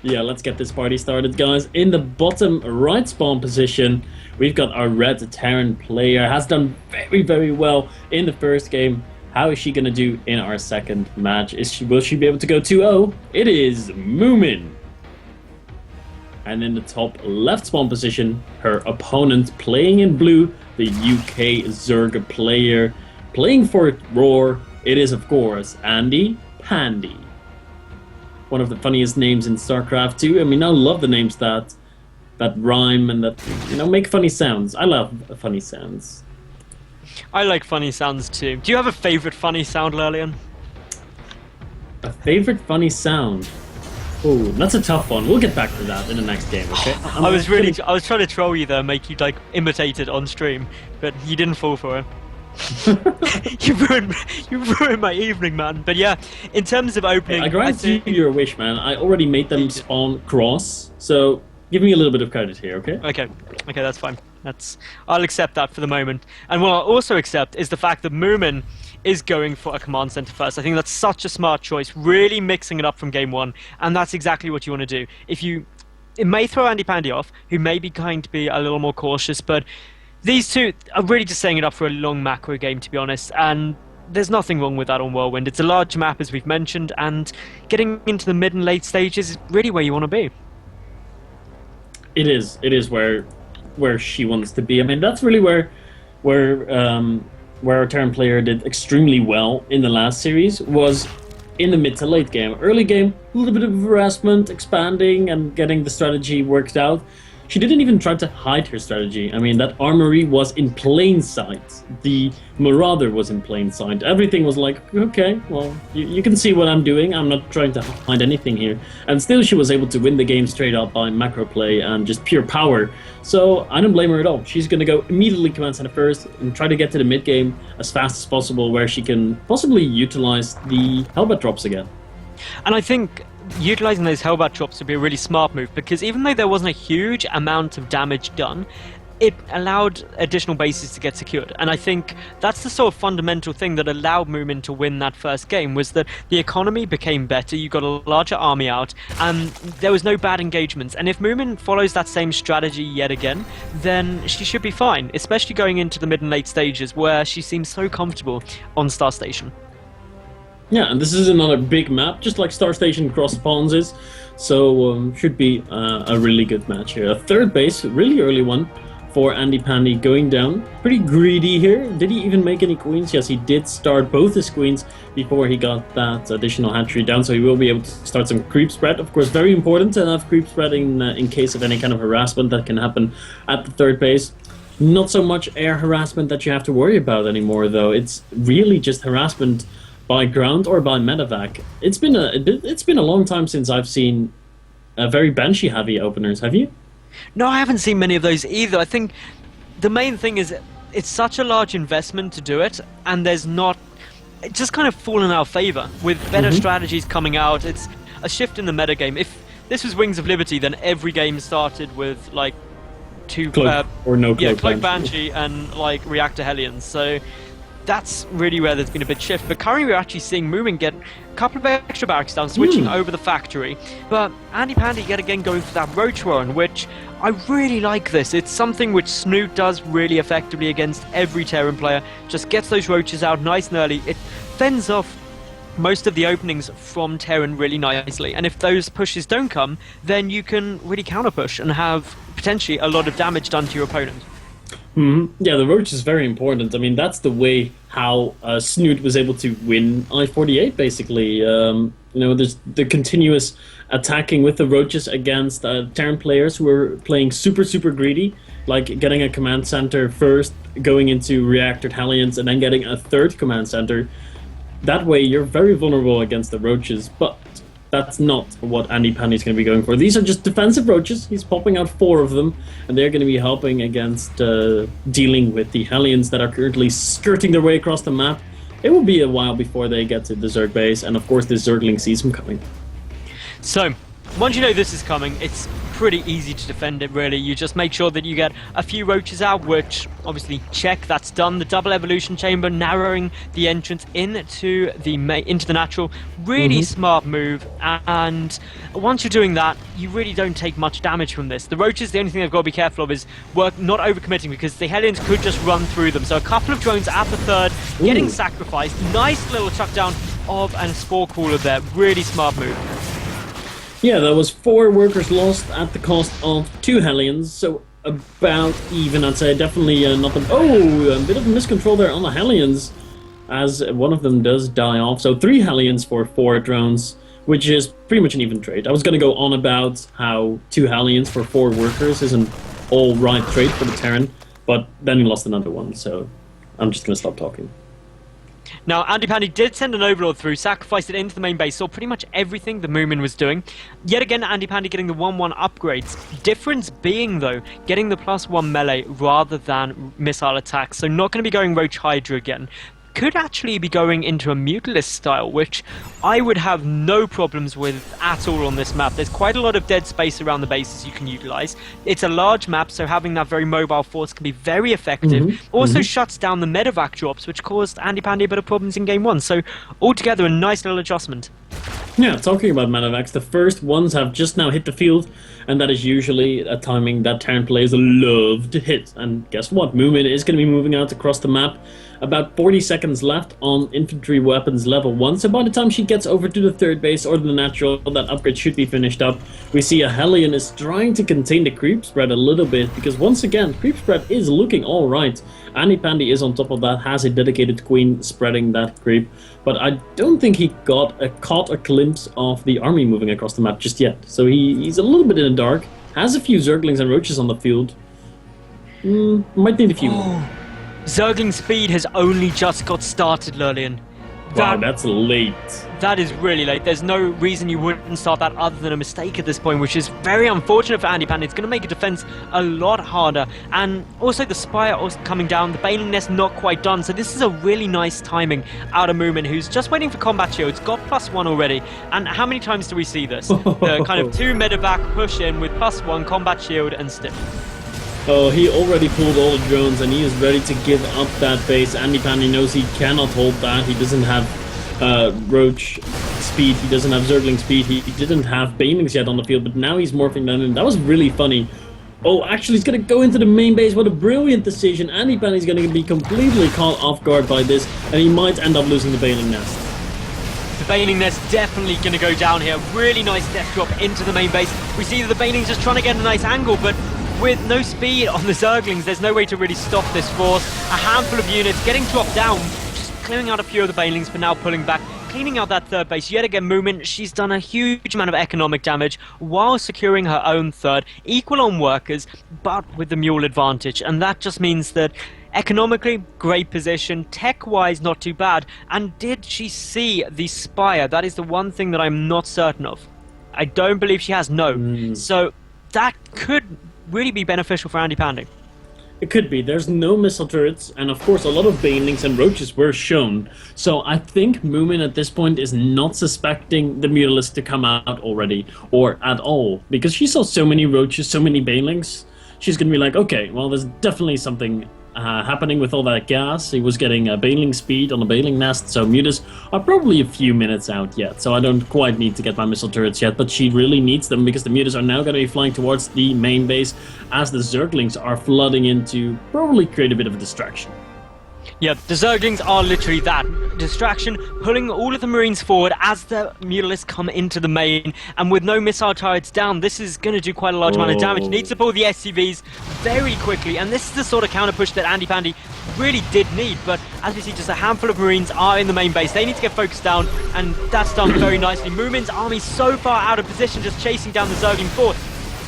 Yeah, let's get this party started, guys. In the bottom right spawn position, we've got our red Terran player. Has done very, very well in the first game. How is she going to do in our second match? Will she be able to go 2-0? It is Moomin. And in the top left spawn position, her opponent playing in blue, the UK Zerg player. Playing for Roar, it is, of course, AndyPandy. One of the funniest names in StarCraft 2. I mean, I love the names that rhyme and that, make funny sounds. I love funny sounds. I like funny sounds too. Do you have a favorite funny sound, Lurlian? A favorite funny sound? Oh, that's a tough one. We'll get back to that in the next game, okay? I was trying to troll you there, make you like imitate it on stream, but you didn't fall for it. you ruined my evening, man. But yeah, in terms of opening, I grant you your wish, man. I already made them spawn cross, so give me a little bit of credit here, okay? Okay, that's fine. I'll accept that for the moment. And what I'll also accept is the fact that Moomin is going for a command center first. I think that's such a smart choice, really mixing it up from game one, and that's exactly what you want to do. It may throw AndyPandy off, who may be going to be a little more cautious, but these two are really just setting it up for a long macro game, to be honest, and there's nothing wrong with that on Whirlwind. It's a large map, as we've mentioned, and getting into the mid and late stages is really where you want to be. It is where she wants to be. I mean, that's really where our Terran player did extremely well in the last series, was in the mid to late game. Early game, a little bit of harassment, expanding and getting the strategy worked out. She didn't even try to hide her strategy. I mean, that armory was in plain sight. The Marauder was in plain sight. Everything was like, okay, well, you can see what I'm doing. I'm not trying to hide anything here. And still she was able to win the game straight up by macro play and just pure power. So I don't blame her at all. She's going to go immediately command center first and try to get to the mid game as fast as possible, where she can possibly utilize the Hellbat drops again. And I think utilizing those Hellbat drops would be a really smart move, because even though there wasn't a huge amount of damage done, it allowed additional bases to get secured. And I think that's the sort of fundamental thing that allowed Moomin to win that first game, was that the economy became better, you got a larger army out, and there was no bad engagements. And if Moomin follows that same strategy yet again, then she should be fine, especially going into the mid and late stages where she seems so comfortable on Star Station. Yeah, and this is another big map, just like Star Station Cross Spawns is, so should be a really good match here. A third base, really early one for AndyPandy going down. Pretty greedy here. Did he even make any queens? Yes, he did start both his queens before he got that additional hatchery down, so he will be able to start some creep spread. Of course, very important to have creep spread in case of any kind of harassment that can happen at the third base. Not so much air harassment that you have to worry about anymore, though. It's really just harassment by ground or by medevac. It's been a long time since I've seen very Banshee heavy openers. Have you? No, I haven't seen many of those either. I think the main thing is it's such a large investment to do it, and it's just kind of fallen out of favor with better strategies coming out. It's a shift in the metagame. If this was Wings of Liberty, then every game started with like two Cloak or no Cloak, Cloak Banshee and like Reactor Hellions. So that's really where there's been a big shift. But currently we're actually seeing Moomin get a couple of extra barracks down, switching over the factory. But AndyPandy yet again going for that Roach Warren, which I really like this. It's something which Snoot does really effectively against every Terran player. Just gets those roaches out nice and early. It fends off most of the openings from Terran really nicely. And if those pushes don't come, then you can really counter push and have potentially a lot of damage done to your opponent. Yeah, the Roach is very important. I mean, that's the way how Snoot was able to win I-48, basically. There's the continuous attacking with the Roaches against Terran players who are playing super, super greedy, like getting a command center first, going into Reactor Hellions, and then getting a third command center. That way, you're very vulnerable against the Roaches, but that's not what AndyPandy is going to be going for. These are just defensive Roaches. He's popping out 4 of them, and they're going to be helping against dealing with the Hellions that are currently skirting their way across the map. It will be a while before they get to the Zerg base, and of course the Zergling sees him coming. So, once you know this is coming, it's pretty easy to defend it, really. You just make sure that you get a few roaches out, which obviously check, that's done. The double evolution chamber narrowing the entrance into the natural, really smart move. And once you're doing that, you really don't take much damage from this. The roaches, the only thing they've got to be careful of is not overcommitting, because the Hellions could just run through them. So a couple of drones at the third, getting sacrificed. Nice little chuck down of a spore cooler there. Really smart move. Yeah, there was 4 workers lost at the cost of 2 Hellions, so about even, I'd say. Definitely not the... Oh, a bit of a miscontrol there on the Hellions, as one of them does die off. So 3 Hellions for 4 drones, which is pretty much an even trade. I was going to go on about how 2 Hellions for 4 workers is an all-right trade for the Terran, but then he lost another one, so I'm just going to stop talking. Now, AndyPandy did send an Overlord through, sacrificed it into the main base, saw pretty much everything the Moomin was doing. Yet again, AndyPandy getting the 1-1 upgrades. Difference being, though, getting the +1 melee rather than missile attacks. So not going to be going Roach Hydra again. Could actually be going into a Mutalisk style, which I would have no problems with at all on this map. There's quite a lot of dead space around the bases you can utilize. It's a large map, so having that very mobile force can be very effective. Also shuts down the medevac drops, which caused AndyPandy a bit of problems in game 1. So altogether, a nice little adjustment. Yeah, talking about medevacs, the first ones have just now hit the field, and that is usually a timing that Terran players love to hit. And guess what? Moomin is going to be moving out across the map. About 40 seconds left on infantry weapons level 1, so by the time she gets over to the third base or the natural, that upgrade should be finished up. We see a Hellion is trying to contain the creep spread a little bit, because once again, creep spread is looking alright. AndyPandy is on top of that, has a dedicated queen spreading that creep, but I don't think he caught a glimpse of the army moving across the map just yet. So he's a little bit in the dark, has a few Zerglings and Roaches on the field. Might need a few more. Zergling speed has only just got started, Lurlian. Wow, that's late. That is really late. There's no reason you wouldn't start that other than a mistake at this point, which is very unfortunate for AndyPandy. It's going to make a defense a lot harder. And also the Spire also coming down, the Baneling Nest not quite done. So this is a really nice timing out of Moomin, who's just waiting for combat shields, got +1 already. And how many times do we see this? The kind of 2 medevac push in with +1 combat shield and stiff. Oh, he already pulled all the drones and he is ready to give up that base. AndyPandy knows he cannot hold that. He doesn't have Roach speed, he doesn't have Zergling speed, he didn't have Banelings yet on the field, but now he's morphing them in. That was really funny. Oh, actually he's going to go into the main base. What a brilliant decision. AndyPandy's going to be completely caught off guard by this, and he might end up losing the Baneling Nest. The Baneling Nest definitely going to go down here. Really nice death drop into the main base. We see that the Baneling's just trying to get a nice angle, but with no speed on the Zerglings, there's no way to really stop this force. A handful of units getting dropped down, just clearing out a few of the Banelings for now pulling back, cleaning out that third base. Yet again, Moomin, she's done a huge amount of economic damage while securing her own third, equal on workers, but with the mule advantage. And that just means that economically, great position, tech-wise, not too bad. And did she see the Spire? That is the one thing that I'm not certain of. I don't believe she has, no. So that could really be beneficial for AndyPandy. It could be. There's no missile turrets, and of course a lot of Banelings and Roaches were shown. So I think Moomin at this point is not suspecting the Mutalisk to come out already, or at all. Because she saw so many Roaches, so many Banelings, she's gonna be like, okay, well there's definitely something happening with all that gas. He was getting a Baneling speed on the Baneling Nest, so Mutas are probably a few minutes out yet, so I don't quite need to get my missile turrets yet, but she really needs them because the Mutas are now going to be flying towards the main base as the Zerglings are flooding in to probably create a bit of a distraction. Yeah, the Zerglings are literally that. Distraction, pulling all of the Marines forward as the Mutalisks come into the main, and with no missile turrets down, this is going to do quite a large amount of damage. Needs to pull the SCVs very quickly, and this is the sort of counter push that AndyPandy really did need, but as we see, just a handful of Marines are in the main base. They need to get focused down, and that's done very nicely. Moomin's army so far out of position, just chasing down the Zergling force,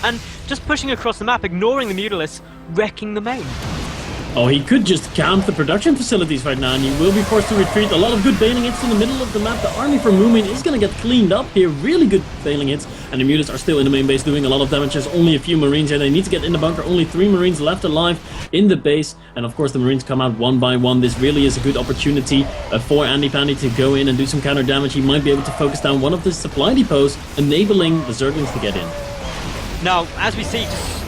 and just pushing across the map, ignoring the Mutalisks, wrecking the main. Oh, he could just camp the production facilities right now, and he will be forced to retreat. A lot of good Baneling hits in the middle of the map. The army from Moomin is going to get cleaned up here. Really good Baneling hits, and the Mutas are still in the main base doing a lot of damage. There's only a few Marines here. They need to get in the bunker. Only 3 Marines left alive in the base, and of course the Marines come out one by one. This really is a good opportunity for AndyPandy to go in and do some counter damage. He might be able to focus down one of the supply depots, enabling the Zerglings to get in. Now, as we see,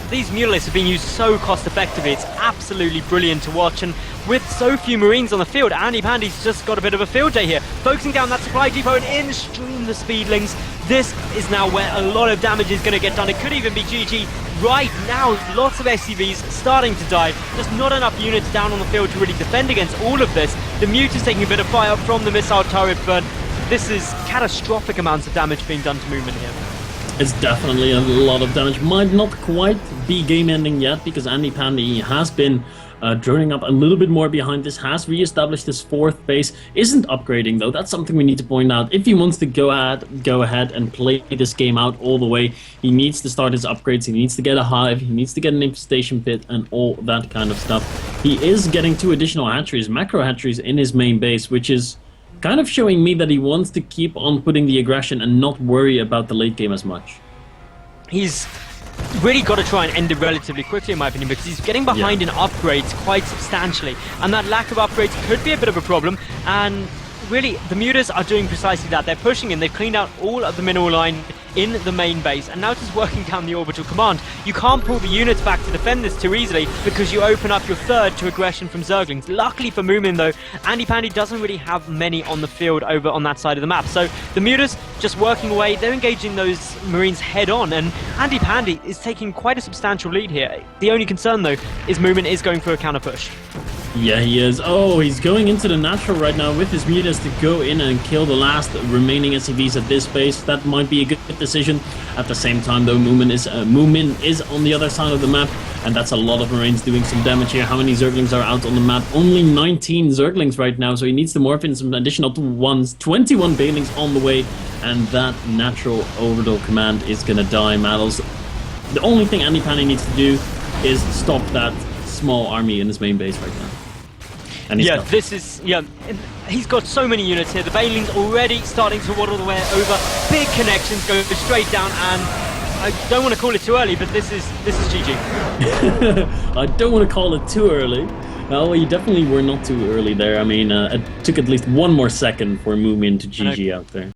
these mutalisks are being used so cost effectively. It's absolutely brilliant to watch, and with so few Marines on the field, AndyPandy's just got a bit of a field day here. Focusing down that supply depot and in-stream the speedlings. This is now where a lot of damage is going to get done. It could even be GG right now. Lots of SCVs starting to die. Just not enough units down on the field to really defend against all of this. The Mute is taking a bit of fire from the missile turret, but this is catastrophic amounts of damage being done to Moomin here. It's definitely a lot of damage. Might not quite be game ending yet, because AndyPandy has been droning up a little bit more behind this, has re-established his 4th base, isn't upgrading though. That's something we need to point out. If he wants to go ahead and play this game out all the way, he needs to start his upgrades, he needs to get a hive, he needs to get an infestation pit and all that kind of stuff. He is getting 2 additional hatcheries, macro hatcheries in his main base, which is kind of showing me that he wants to keep on putting the aggression and not worry about the late game as much. He's really got to try and end it relatively quickly, in my opinion, because he's getting behind in upgrades quite substantially, and that lack of upgrades could be a bit of a problem. And really, the Mutas are doing precisely that. They're pushing in, they've cleaned out all of the mineral line in the main base, and now just working down the orbital command. You can't pull the units back to defend this too easily, because you open up your 3rd to aggression from Zerglings. Luckily for Moomin though, AndyPandy doesn't really have many on the field over on that side of the map, so the Mutas just working away, they're engaging those Marines head on, and AndyPandy is taking quite a substantial lead here. The only concern though is Moomin is going for a counter push. Yeah, he is. Oh, he's going into the natural right now with his mutas to go in and kill the last remaining SCVs at this base. That might be a good decision. At the same time, though, Moomin is on the other side of the map, and that's a lot of Marines doing some damage here. How many Zerglings are out on the map? Only 19 Zerglings right now, so he needs to morph in some additional ones. 21 Banelings on the way, and that natural orbital command is gonna die, Mattles. The only thing AndyPandy needs to do is stop that small army in his main base right now. And he's he's got so many units here. The Banelings already starting to waddle the way over. Big connections go straight down, and I don't want to call it too early, but this is GG. I don't want to call it too early. Well, you definitely were not too early there. I mean, it took at least one more second for Moomin to GG out there.